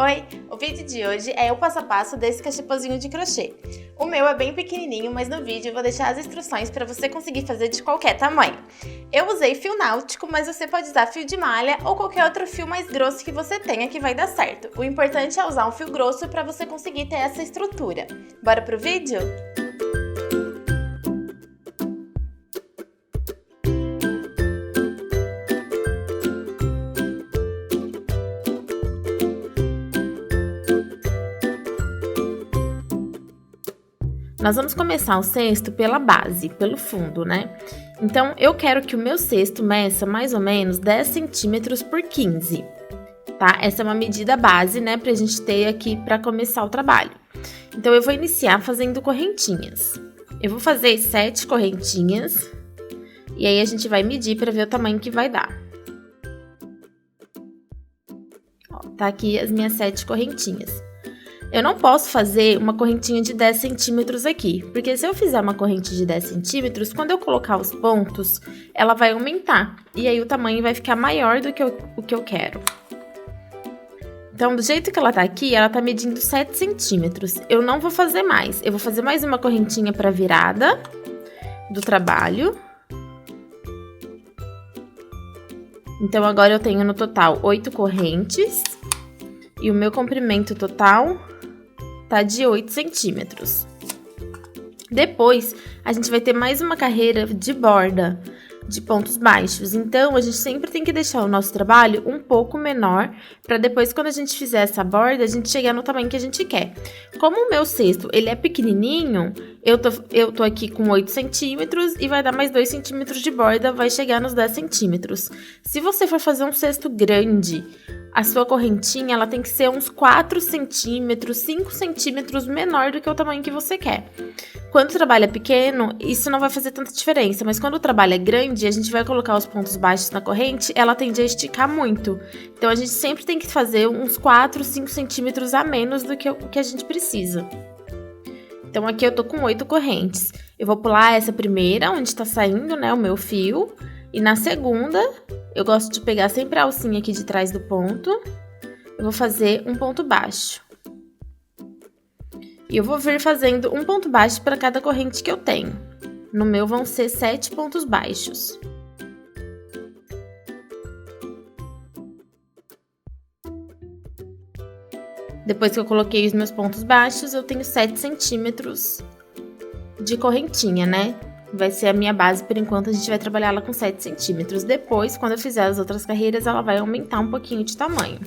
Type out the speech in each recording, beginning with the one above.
Oi! O vídeo de hoje é o passo a passo desse cachepozinho de crochê. O meu é bem pequenininho, mas no vídeo eu vou deixar as instruções para você conseguir fazer de qualquer tamanho. Eu usei fio náutico, mas você pode usar fio de malha ou qualquer outro fio mais grosso que você tenha que vai dar certo. O importante é usar um fio grosso para você conseguir ter essa estrutura. Bora pro vídeo? Nós vamos começar o cesto pela base, pelo fundo, né? Então, eu quero que o meu cesto meça mais ou menos 10 centímetros por 15, tá? Essa é uma medida base, né, pra gente ter aqui pra começar o trabalho. Então, eu vou iniciar fazendo correntinhas. Eu vou fazer 7 correntinhas, e aí a gente vai medir pra ver o tamanho que vai dar. Ó, tá aqui as minhas 7 correntinhas. Eu não posso fazer uma correntinha de 10 centímetros aqui, porque se eu fizer uma corrente de 10 centímetros, quando eu colocar os pontos, ela vai aumentar, e aí o tamanho vai ficar maior do que o que eu quero. Então, do jeito que ela tá aqui, ela tá medindo 7 centímetros. Eu não vou fazer mais, eu vou fazer mais uma correntinha para virada do trabalho. Então, agora eu tenho no total 8 correntes, e o meu comprimento total tá de 8 centímetros. Depois, a gente vai ter mais uma carreira de borda, de pontos baixos. Então, a gente sempre tem que deixar o nosso trabalho um pouco menor, para depois, quando a gente fizer essa borda, a gente chegar no tamanho que a gente quer. Como o meu cesto, ele é pequenininho, eu tô aqui com 8 centímetros e vai dar mais 2 centímetros de borda, vai chegar nos 10 centímetros. Se você for fazer um cesto grande, a sua correntinha, ela tem que ser uns 4 centímetros, 5 centímetros menor do que o tamanho que você quer. Quando o trabalho é pequeno, isso não vai fazer tanta diferença, mas quando o trabalho é grande, a gente vai colocar os pontos baixos na corrente, ela tende a esticar muito. Então, a gente sempre tem que fazer uns 4, 5 centímetros a menos do que o que a gente precisa. Então, aqui eu tô com 8 correntes. Eu vou pular essa primeira, onde tá saindo, né, o meu fio. E na segunda, eu gosto de pegar sempre a alcinha aqui de trás do ponto. Eu vou fazer um ponto baixo. E eu vou vir fazendo um ponto baixo para cada corrente que eu tenho. No meu vão ser 7 pontos baixos. Depois que eu coloquei os meus pontos baixos, eu tenho 7 centímetros de correntinha, né? Vai ser a minha base, por enquanto, a gente vai trabalhar ela com 7 centímetros. Depois, quando eu fizer as outras carreiras, ela vai aumentar um pouquinho de tamanho.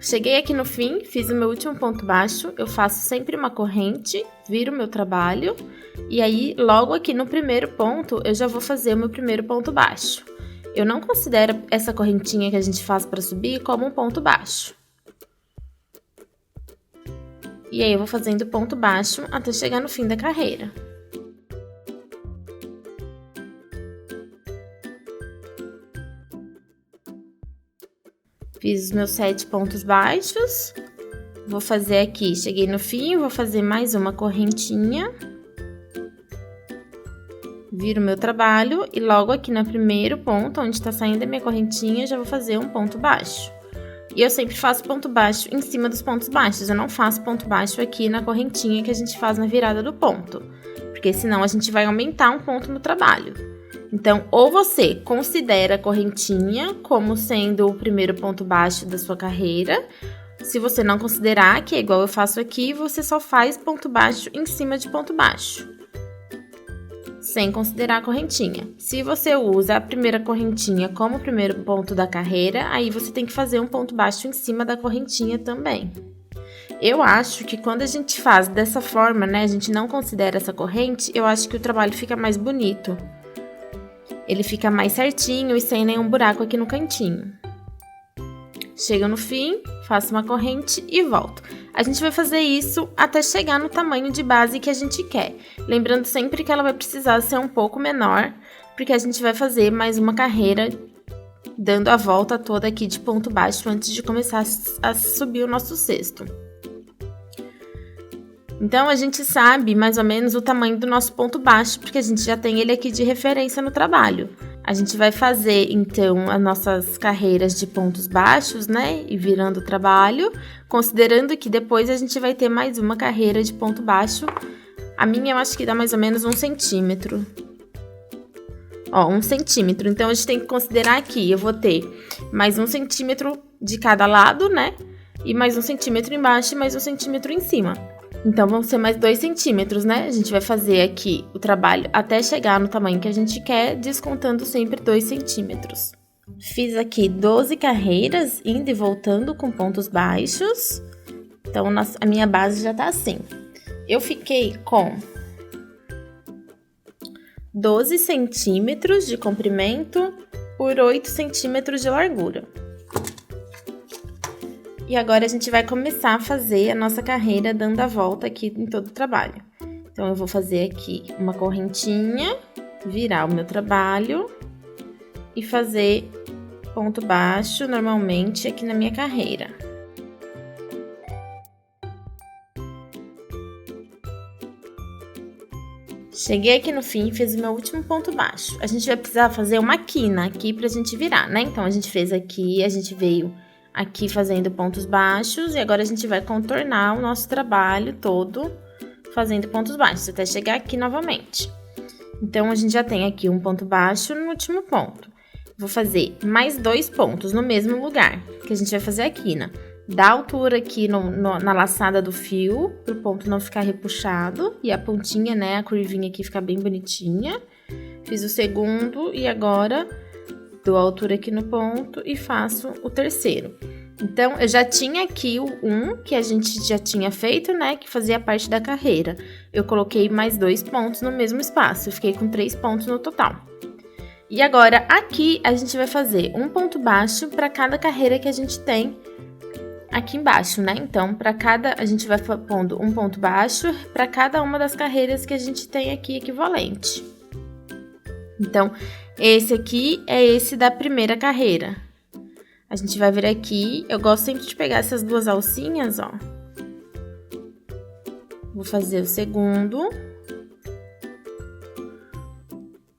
Cheguei aqui no fim, fiz o meu último ponto baixo, eu faço sempre uma corrente, viro o meu trabalho, e aí, logo aqui no primeiro ponto, eu já vou fazer o meu primeiro ponto baixo. Eu não considero essa correntinha que a gente faz para subir como um ponto baixo. E aí, eu vou fazendo ponto baixo até chegar no fim da carreira. Fiz os meus 7 pontos baixos. Vou fazer aqui, cheguei no fim, vou fazer mais uma correntinha. Viro o meu trabalho e logo aqui no primeiro ponto, onde tá saindo a minha correntinha, já vou fazer um ponto baixo. E eu sempre faço ponto baixo em cima dos pontos baixos, eu não faço ponto baixo aqui na correntinha que a gente faz na virada do ponto, porque senão a gente vai aumentar um ponto no trabalho. Então, ou você considera a correntinha como sendo o primeiro ponto baixo da sua carreira, se você não considerar, que é igual eu faço aqui, você só faz ponto baixo em cima de ponto baixo, sem considerar a correntinha. Se você usa a primeira correntinha como o primeiro ponto da carreira, aí você tem que fazer um ponto baixo em cima da correntinha também. Eu acho que quando a gente faz dessa forma, né, a gente não considera essa corrente, eu acho que o trabalho fica mais bonito. Ele fica mais certinho e sem nenhum buraco aqui no cantinho. Chego no fim, faço uma corrente e volto. A gente vai fazer isso até chegar no tamanho de base que a gente quer. Lembrando sempre que ela vai precisar ser um pouco menor, porque a gente vai fazer mais uma carreira dando a volta toda aqui de ponto baixo antes de começar a subir o nosso cesto. Então, a gente sabe mais ou menos o tamanho do nosso ponto baixo, porque a gente já tem ele aqui de referência no trabalho. A gente vai fazer, então, as nossas carreiras de pontos baixos, né? E virando o trabalho, considerando que depois a gente vai ter mais uma carreira de ponto baixo. A minha eu acho que dá mais ou menos 1 centímetro. Ó, 1 centímetro. Então, a gente tem que considerar aqui, eu vou ter mais 1 centímetro de cada lado, né? E mais 1 centímetro embaixo e mais 1 centímetro em cima. Então, vão ser mais 2 centímetros, né? A gente vai fazer aqui o trabalho até chegar no tamanho que a gente quer, descontando sempre 2 centímetros. Fiz aqui 12 carreiras, indo e voltando com pontos baixos. Então, a minha base já tá assim. Eu fiquei com 12 centímetros de comprimento por 8 centímetros de largura. E agora a gente vai começar a fazer a nossa carreira dando a volta aqui em todo o trabalho. Então, eu vou fazer aqui uma correntinha, virar o meu trabalho e fazer ponto baixo normalmente aqui na minha carreira. Cheguei aqui no fim e fiz o meu último ponto baixo. A gente vai precisar fazer uma quina aqui pra gente virar, né? Então, a gente fez aqui, a gente veio aqui fazendo pontos baixos e agora a gente vai contornar o nosso trabalho todo fazendo pontos baixos até chegar aqui novamente. Então, a gente já tem aqui um ponto baixo no último ponto. Vou fazer mais 2 pontos no mesmo lugar, que a gente vai fazer a quina. Dá altura aqui na laçada do fio, para o ponto não ficar repuxado. E a pontinha, né, a curvinha aqui fica bem bonitinha. Fiz o segundo e agora dou a altura aqui no ponto e faço o terceiro. Então, eu já tinha aqui o 1, que a gente já tinha feito, né, que fazia parte da carreira. Eu coloquei mais 2 pontos no mesmo espaço, eu fiquei com 3 pontos no total. E agora, aqui, a gente vai fazer um ponto baixo para cada carreira que a gente tem aqui embaixo, né? Então, a gente vai pondo um ponto baixo para cada uma das carreiras que a gente tem aqui equivalente. Então, esse aqui é esse da primeira carreira. A gente vai vir aqui, eu gosto sempre de pegar essas 2 alcinhas, ó. Vou fazer o segundo.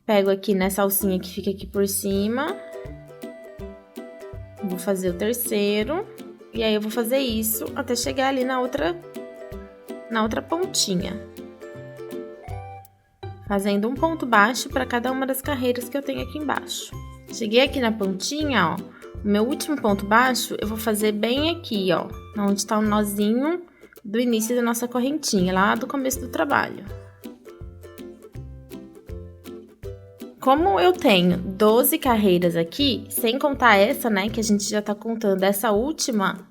Pego aqui nessa alcinha que fica aqui por cima. Vou fazer o terceiro. E aí, eu vou fazer isso até chegar ali na outra pontinha. Fazendo um ponto baixo para cada uma das carreiras que eu tenho aqui embaixo. Cheguei aqui na pontinha, ó. O meu último ponto baixo, eu vou fazer bem aqui, ó. Onde tá o nozinho do início da nossa correntinha, lá do começo do trabalho. Como eu tenho 12 carreiras aqui, sem contar essa, né, que a gente já tá contando essa última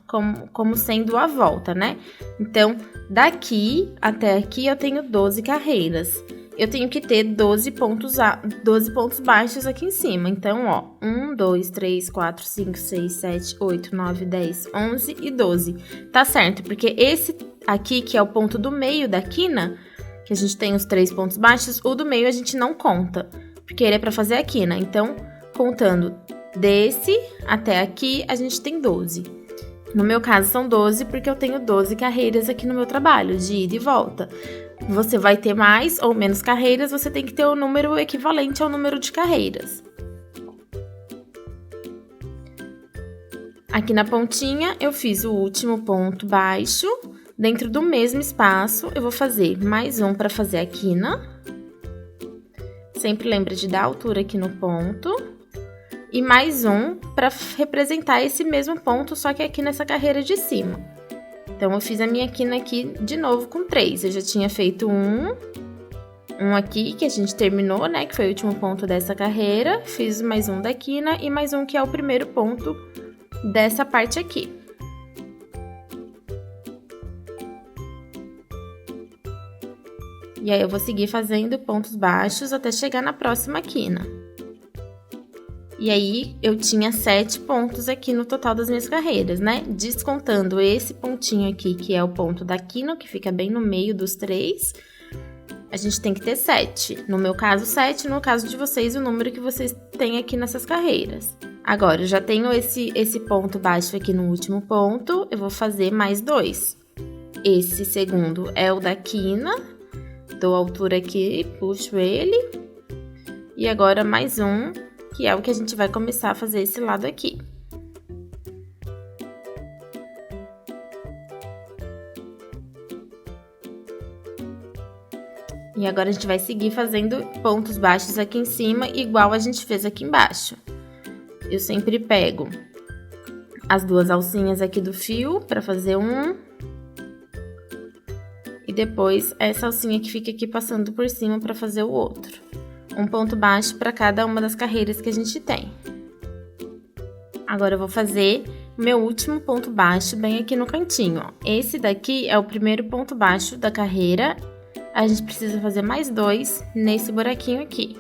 como sendo a volta, né? Então, daqui até aqui eu tenho 12 carreiras. Eu tenho que ter 12 pontos baixos aqui em cima. Então, ó, 1, 2, 3, 4, 5, 6, 7, 8, 9, 10, 11 e 12. Tá certo, porque esse aqui, que é o ponto do meio da quina, que a gente tem os 3 pontos baixos, o do meio a gente não conta, porque ele é para fazer a quina. Então, contando desse até aqui, a gente tem 12. No meu caso, são 12, porque eu tenho 12 carreiras aqui no meu trabalho, de ida e volta. Você vai ter mais ou menos carreiras, você tem que ter o número equivalente ao número de carreiras. Aqui na pontinha, eu fiz o último ponto baixo. Dentro do mesmo espaço, eu vou fazer mais um para fazer a quina. Sempre lembra de dar altura aqui no ponto. E mais um para representar esse mesmo ponto, só que aqui nessa carreira de cima. Então, eu fiz a minha quina aqui de novo com 3. Eu já tinha feito um aqui, que a gente terminou, né? Que foi o último ponto dessa carreira. Fiz mais um da quina e mais um que é o primeiro ponto dessa parte aqui. E aí, eu vou seguir fazendo pontos baixos até chegar na próxima quina. E aí, eu tinha 7 pontos aqui no total das minhas carreiras, né? Descontando esse pontinho aqui, que é o ponto da quina, que fica bem no meio dos 3, a gente tem que ter 7. No meu caso, 7. No caso de vocês, o número que vocês têm aqui nessas carreiras. Agora, eu já tenho esse ponto baixo aqui no último ponto, eu vou fazer mais 2. Esse segundo é o da quina. Dou a altura aqui, puxo ele. E agora mais um, que é o que a gente vai começar a fazer esse lado aqui. E agora a gente vai seguir fazendo pontos baixos aqui em cima, igual a gente fez aqui embaixo. Eu sempre pego as duas alcinhas aqui do fio para fazer um. E depois essa alcinha que fica aqui passando por cima para fazer o outro. Um ponto baixo para cada uma das carreiras que a gente tem. Agora eu vou fazer meu último ponto baixo bem aqui no cantinho, ó. Esse daqui é o primeiro ponto baixo da carreira. A gente precisa fazer mais 2 nesse buraquinho aqui.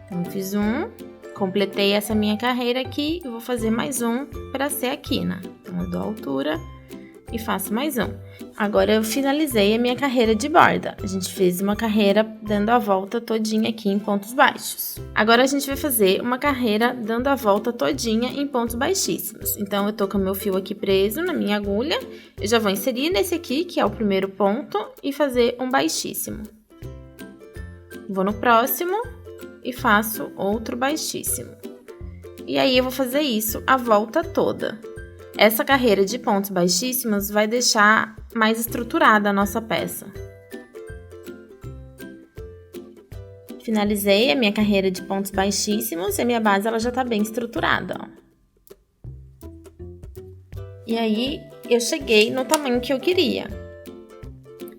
Então, fiz um, completei essa minha carreira aqui e vou fazer mais um para ser a quina. Então, eu dou a altura e faço mais um. Agora, eu finalizei a minha carreira de borda. A gente fez uma carreira dando a volta todinha aqui em pontos baixos. Agora, a gente vai fazer uma carreira dando a volta todinha em pontos baixíssimos. Então, eu tô com o meu fio aqui preso na minha agulha. Eu já vou inserir nesse aqui, que é o primeiro ponto, e fazer um baixíssimo. Vou no próximo e faço outro baixíssimo. E aí, eu vou fazer isso a volta toda. Essa carreira de pontos baixíssimos vai deixar mais estruturada a nossa peça. Finalizei a minha carreira de pontos baixíssimos e a minha base ela já tá bem estruturada, ó. E aí, eu cheguei no tamanho que eu queria.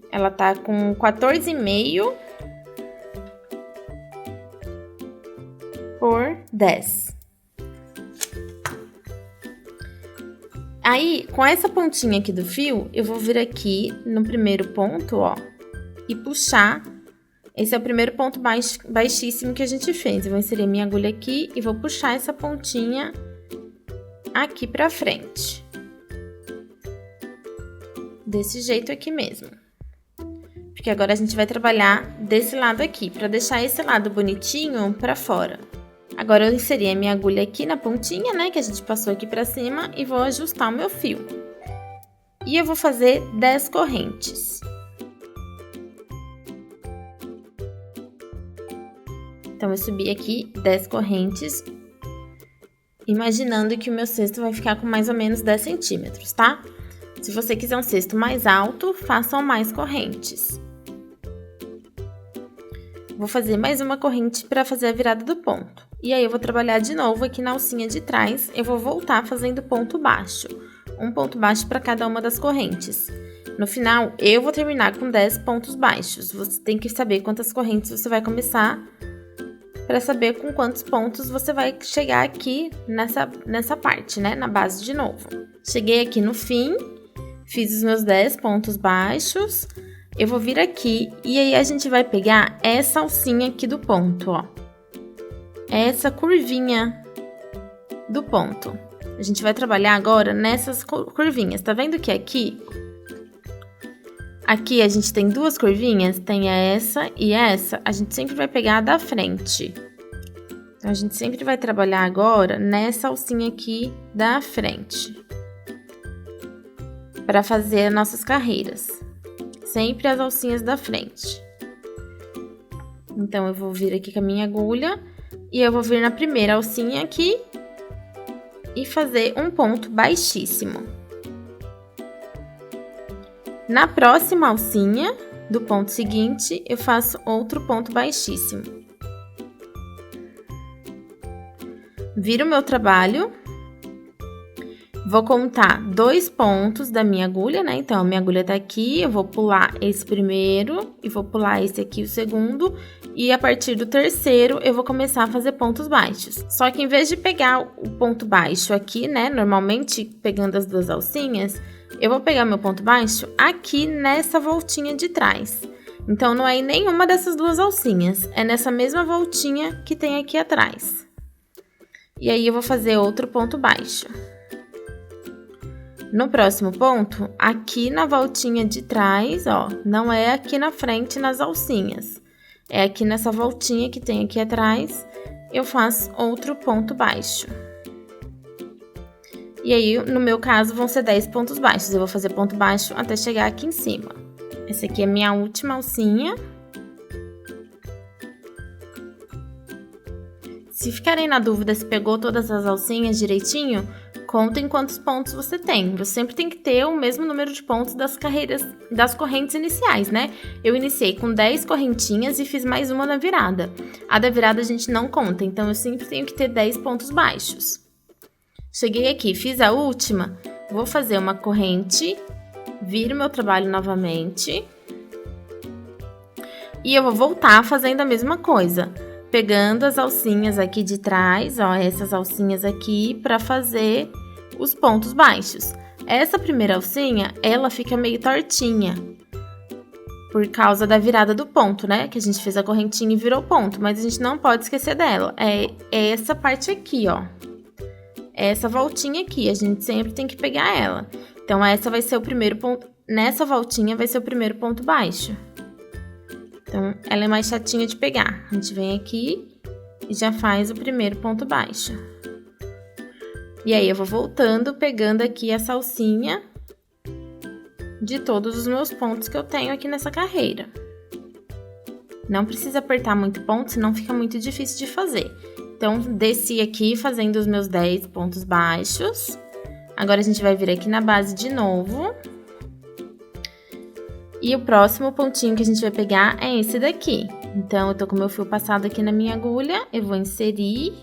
Ela tá com 14,5 por 10. Aí, com essa pontinha aqui do fio, eu vou vir aqui no primeiro ponto, ó, e puxar. Esse é o primeiro ponto baixíssimo que a gente fez. Eu vou inserir minha agulha aqui e vou puxar essa pontinha aqui pra frente. Desse jeito aqui mesmo. Porque agora a gente vai trabalhar desse lado aqui, pra deixar esse lado bonitinho pra fora. Agora, eu inseri a minha agulha aqui na pontinha, né, que a gente passou aqui pra cima e vou ajustar o meu fio. E eu vou fazer 10 correntes. Então, eu subi aqui 10 correntes, imaginando que o meu cesto vai ficar com mais ou menos 10 centímetros, tá? Se você quiser um cesto mais alto, façam mais correntes. Vou fazer mais uma corrente para fazer a virada do ponto. E aí, eu vou trabalhar de novo aqui na alcinha de trás, eu vou voltar fazendo ponto baixo. Um ponto baixo para cada uma das correntes. No final, eu vou terminar com 10 pontos baixos. Você tem que saber quantas correntes você vai começar para saber com quantos pontos você vai chegar aqui nessa parte, né? Na base de novo. Cheguei aqui no fim, fiz os meus 10 pontos baixos. Eu vou vir aqui e aí a gente vai pegar essa alcinha aqui do ponto, ó. Essa curvinha do ponto. A gente vai trabalhar agora nessas curvinhas. Tá vendo que aqui a gente tem duas curvinhas? Tem essa e essa. A gente sempre vai pegar a da frente. Então, a gente sempre vai trabalhar agora nessa alcinha aqui da frente. Para fazer as nossas carreiras. Sempre as alcinhas da frente. Então, eu vou vir aqui com a minha agulha. E eu vou vir na primeira alcinha aqui e fazer um ponto baixíssimo. Na próxima alcinha do ponto seguinte, eu faço outro ponto baixíssimo. Viro o meu trabalho. Vou contar 2 pontos da minha agulha, né? Então, a minha agulha tá aqui, eu vou pular esse primeiro e vou pular esse aqui, o segundo. E a partir do terceiro, eu vou começar a fazer pontos baixos. Só que em vez de pegar o ponto baixo aqui, né? Normalmente, pegando as duas alcinhas, eu vou pegar meu ponto baixo aqui nessa voltinha de trás. Então, não é em nenhuma dessas duas alcinhas, é nessa mesma voltinha que tem aqui atrás. E aí, eu vou fazer outro ponto baixo. No próximo ponto, aqui na voltinha de trás, ó, não é aqui na frente nas alcinhas. É aqui nessa voltinha que tem aqui atrás, eu faço outro ponto baixo. E aí, no meu caso, vão ser 10 pontos baixos. Eu vou fazer ponto baixo até chegar aqui em cima. Essa aqui é a minha última alcinha. se ficarem na dúvida se pegou todas as alcinhas direitinho, contem quantos pontos você tem. Você sempre tem que ter o mesmo número de pontos das correntes iniciais, né? Eu iniciei com 10 correntinhas e fiz mais uma na virada. A da virada a gente não conta, então eu sempre tenho que ter 10 pontos baixos. Cheguei aqui, fiz a última, vou fazer uma corrente, viro meu trabalho novamente. E eu vou voltar fazendo a mesma coisa, pegando as alcinhas aqui de trás, ó, essas alcinhas aqui, para fazer os pontos baixos. Essa primeira alcinha, ela fica meio tortinha, por causa da virada do ponto, né? Que a gente fez a correntinha e virou ponto, mas a gente não pode esquecer dela. É essa parte aqui, ó. Essa voltinha aqui, a gente sempre tem que pegar ela. Então, essa vai ser o primeiro ponto, nessa voltinha vai ser o primeiro ponto baixo. Então, ela é mais chatinha de pegar. A gente vem aqui e já faz o primeiro ponto baixo. E aí, eu vou voltando, pegando aqui essa alcinha de todos os meus pontos que eu tenho aqui nessa carreira. Não precisa apertar muito ponto, senão fica muito difícil de fazer. Então, desci aqui fazendo os meus 10 pontos baixos. Agora, a gente vai vir aqui na base de novo. E o próximo pontinho que a gente vai pegar é esse daqui. Então, eu tô com meu fio passado aqui na minha agulha, eu vou inserir.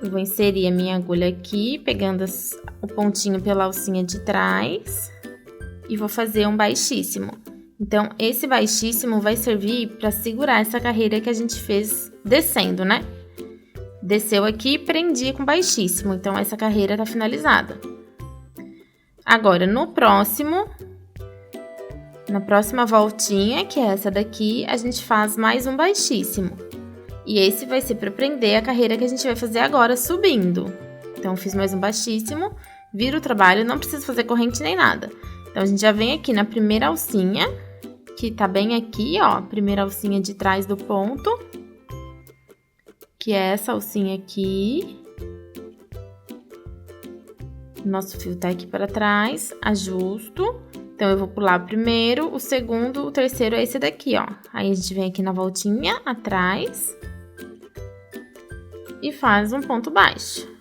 Eu vou inserir a minha agulha aqui, pegando o pontinho pela alcinha de trás. E vou fazer um baixíssimo. Então, esse baixíssimo vai servir para segurar essa carreira que a gente fez descendo, né? Desceu aqui, prendi com baixíssimo. Então, essa carreira tá finalizada. Agora, na próxima voltinha, que é essa daqui, a gente faz mais um baixíssimo. E esse vai ser para prender a carreira que a gente vai fazer agora subindo. Então, fiz mais um baixíssimo, viro o trabalho, não preciso fazer corrente nem nada. Então, a gente já vem aqui na primeira alcinha, que tá bem aqui, ó, primeira alcinha de trás do ponto, que é essa alcinha aqui. Nosso fio tá aqui para trás, ajusto. Então, eu vou pular o primeiro, o segundo, o terceiro é esse daqui, ó. Aí, a gente vem aqui na voltinha, atrás. E faz um ponto baixo.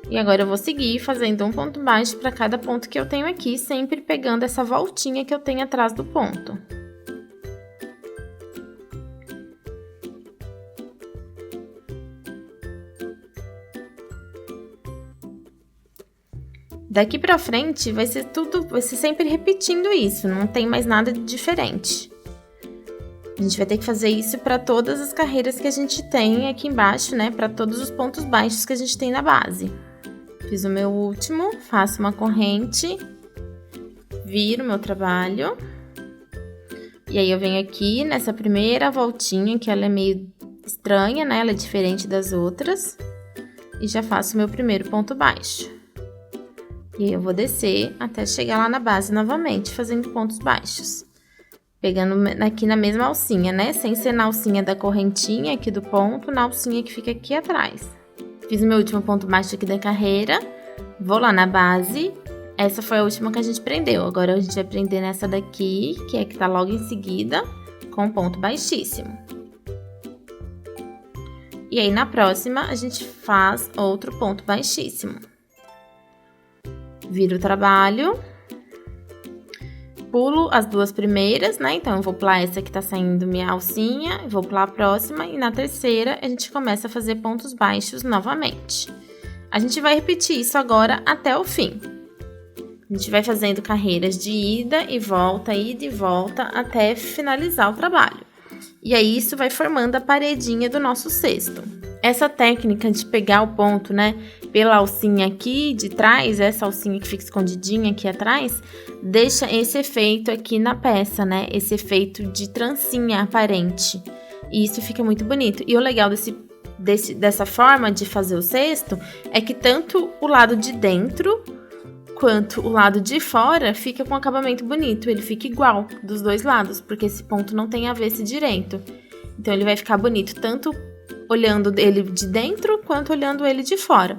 E agora, eu vou seguir fazendo um ponto baixo para cada ponto que eu tenho aqui, sempre pegando essa voltinha que eu tenho atrás do ponto. Daqui pra frente vai ser sempre repetindo isso, não tem mais nada de diferente. A gente vai ter que fazer isso para todas as carreiras que a gente tem aqui embaixo, né? Para todos os pontos baixos que a gente tem na base. Fiz o meu último, faço uma corrente, viro meu trabalho. E aí, eu venho aqui nessa primeira voltinha, que ela é meio estranha, né? Ela é diferente das outras. E já faço o meu primeiro ponto baixo. E aí, eu vou descer até chegar lá na base novamente, fazendo pontos baixos. Pegando aqui na mesma alcinha, né? Sem ser na alcinha da correntinha aqui do ponto, na alcinha que fica aqui atrás. Fiz o meu último ponto baixo aqui da carreira. Vou lá na base. Essa foi a última que a gente prendeu. Agora, a gente vai prender nessa daqui, que é que tá logo em seguida, com ponto baixíssimo. E aí, na próxima, a gente faz outro ponto baixíssimo. Viro o trabalho, pulo as duas primeiras, né? Então, eu vou pular essa que tá saindo minha alcinha, vou pular a próxima e na terceira a gente começa a fazer pontos baixos novamente. A gente vai repetir isso agora até o fim. A gente vai fazendo carreiras de ida e volta até finalizar o trabalho. E aí, isso vai formando a paredinha do nosso cesto. Essa técnica de pegar o ponto, né, pela alcinha aqui de trás, essa alcinha que fica escondidinha aqui atrás, deixa esse efeito aqui na peça, né, esse efeito de trancinha aparente. E isso fica muito bonito. E o legal dessa forma de fazer o cesto é que tanto o lado de dentro quanto o lado de fora fica com um acabamento bonito. Ele fica igual dos dois lados, porque esse ponto não tem avesso direito. Então, ele vai ficar bonito tanto olhando ele de dentro, quanto olhando ele de fora.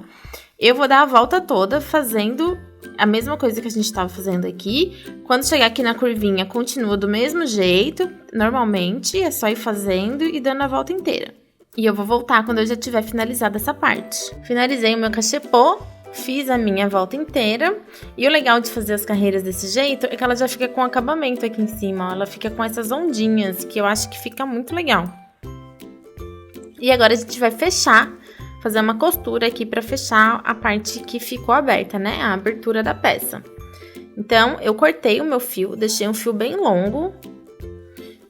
Eu vou dar a volta toda fazendo a mesma coisa que a gente estava fazendo aqui. Quando chegar aqui na curvinha, continua do mesmo jeito. normalmente, é só ir fazendo e dando a volta inteira. E eu vou voltar quando eu já tiver finalizado essa parte. Finalizei o meu cachepô, fiz a minha volta inteira. E o legal de fazer as carreiras desse jeito é que ela já fica com acabamento aqui em cima, ó. Ela fica com essas ondinhas, que eu acho que fica muito legal. E agora a gente vai fechar, fazer uma costura aqui pra fechar a parte que ficou aberta, né? A abertura da peça. Então, eu cortei o meu fio, deixei um fio bem longo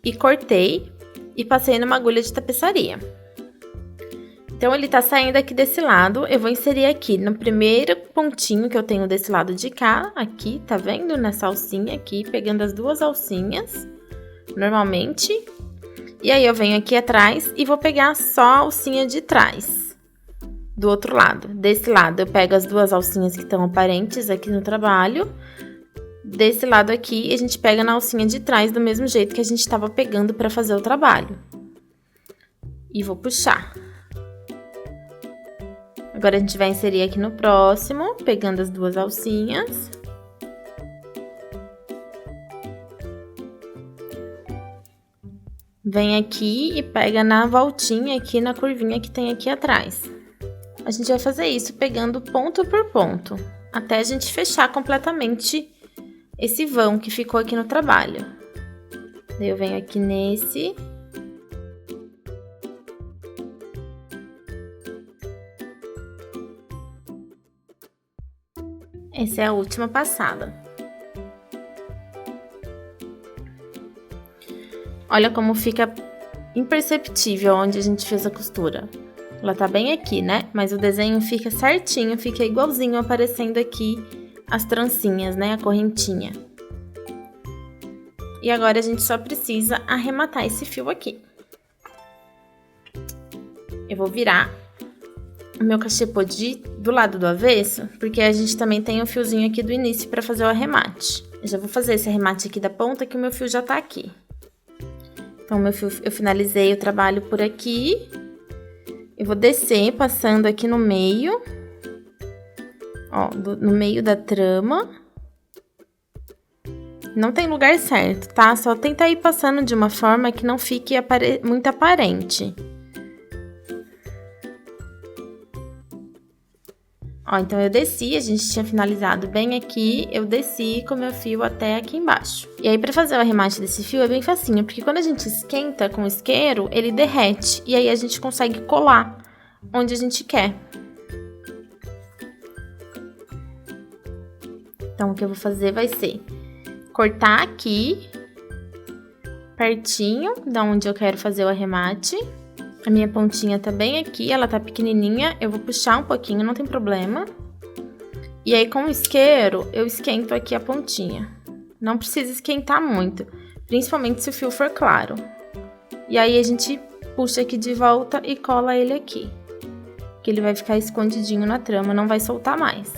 e cortei e passei numa agulha de tapeçaria. Então, ele tá saindo aqui desse lado, eu vou inserir aqui no primeiro pontinho que eu tenho desse lado de cá, aqui, tá vendo? Nessa alcinha aqui, pegando as duas alcinhas, normalmente. E aí, eu venho aqui atrás e vou pegar só a alcinha de trás, do outro lado. Desse lado, eu pego as duas alcinhas que estão aparentes aqui no trabalho. Desse lado aqui, a gente pega na alcinha de trás do mesmo jeito que a gente estava pegando para fazer o trabalho. E vou puxar. Agora, a gente vai inserir aqui no próximo, pegando as duas alcinhas. Vem aqui e pega na voltinha aqui, na curvinha que tem aqui atrás. A gente vai fazer isso pegando ponto por ponto, até a gente fechar completamente esse vão que ficou aqui no trabalho. Daí eu venho aqui nesse. Essa é a última passada. Olha como fica imperceptível onde a gente fez a costura. Ela tá bem aqui, né? Mas o desenho fica certinho, fica igualzinho aparecendo aqui as trancinhas, né? A correntinha. E agora a gente só precisa arrematar esse fio aqui. Eu vou virar o meu cachepô do lado do avesso, porque a gente também tem um fiozinho aqui do início para fazer o arremate. Eu já vou fazer esse arremate aqui da ponta, que o meu fio já tá aqui. Então, eu finalizei o trabalho por aqui. Eu vou descer, passando aqui no meio, ó, no meio da trama. Não tem lugar certo, tá? Só tenta ir passando de uma forma que não fique muito aparente. Ó, então eu desci, a gente tinha finalizado bem aqui, eu desci com o meu fio até aqui embaixo. E aí, pra fazer o arremate desse fio é bem facinho, porque quando a gente esquenta com o isqueiro, ele derrete. E aí a gente consegue colar onde a gente quer. Então, o que eu vou fazer vai ser cortar aqui, pertinho da onde eu quero fazer o arremate. A minha pontinha tá bem aqui, ela tá pequenininha, eu vou puxar um pouquinho, não tem problema. E aí, com o isqueiro, eu esquento aqui a pontinha. Não precisa esquentar muito, principalmente se o fio for claro. E aí, a gente puxa aqui de volta e cola ele aqui. Que ele vai ficar escondidinho na trama, não vai soltar mais.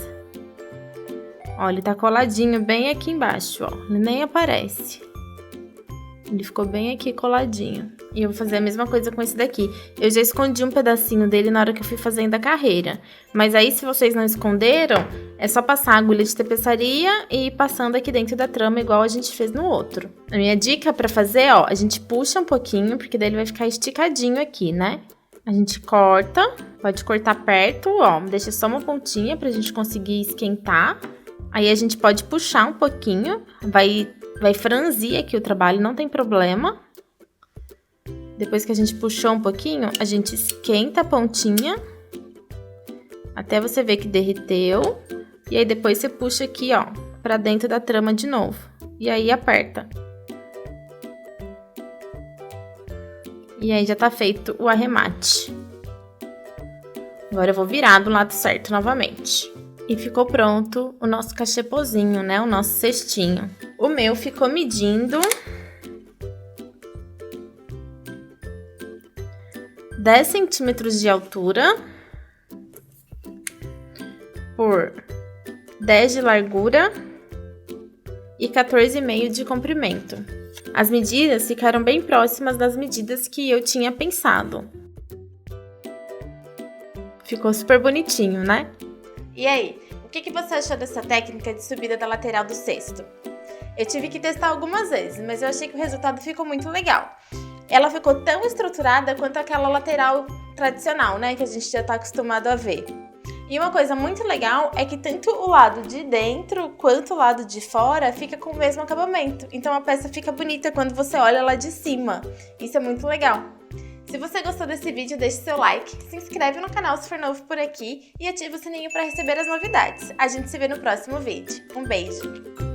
Ó, ele tá coladinho bem aqui embaixo, ó, ele nem aparece. Ele ficou bem aqui coladinho. E eu vou fazer a mesma coisa com esse daqui. Eu já escondi um pedacinho dele na hora que eu fui fazendo a carreira. Mas aí, se vocês não esconderam, é só passar a agulha de tapeçaria e ir passando aqui dentro da trama, igual a gente fez no outro. A minha dica pra fazer, ó, a gente puxa um pouquinho, porque daí ele vai ficar esticadinho aqui, né? A gente corta, pode cortar perto, ó, deixa só uma pontinha pra gente conseguir esquentar. Aí a gente pode puxar um pouquinho, vai franzir aqui o trabalho, não tem problema. Depois que a gente puxou um pouquinho, a gente esquenta a pontinha até você ver que derreteu. E aí depois você puxa aqui, ó, pra dentro da trama de novo. E aí aperta. E aí já tá feito o arremate. Agora eu vou virar do lado certo novamente. E ficou pronto o nosso cachepôzinho, né? O nosso cestinho. O meu ficou medindo 10 centímetros de altura por 10 de largura e 14,5 de comprimento. As medidas ficaram bem próximas das medidas que eu tinha pensado. Ficou super bonitinho, né? E aí, o que você achou dessa técnica de subida da lateral do cesto? Eu tive que testar algumas vezes, mas eu achei que o resultado ficou muito legal. Ela ficou tão estruturada quanto aquela lateral tradicional, né, que a gente já tá acostumado a ver. E uma coisa muito legal é que tanto o lado de dentro quanto o lado de fora fica com o mesmo acabamento. Então a peça fica bonita quando você olha lá de cima. Isso é muito legal. Se você gostou desse vídeo, deixe seu like, se inscreve no canal se for novo por aqui e ativa o sininho para receber as novidades. A gente se vê no próximo vídeo. Um beijo!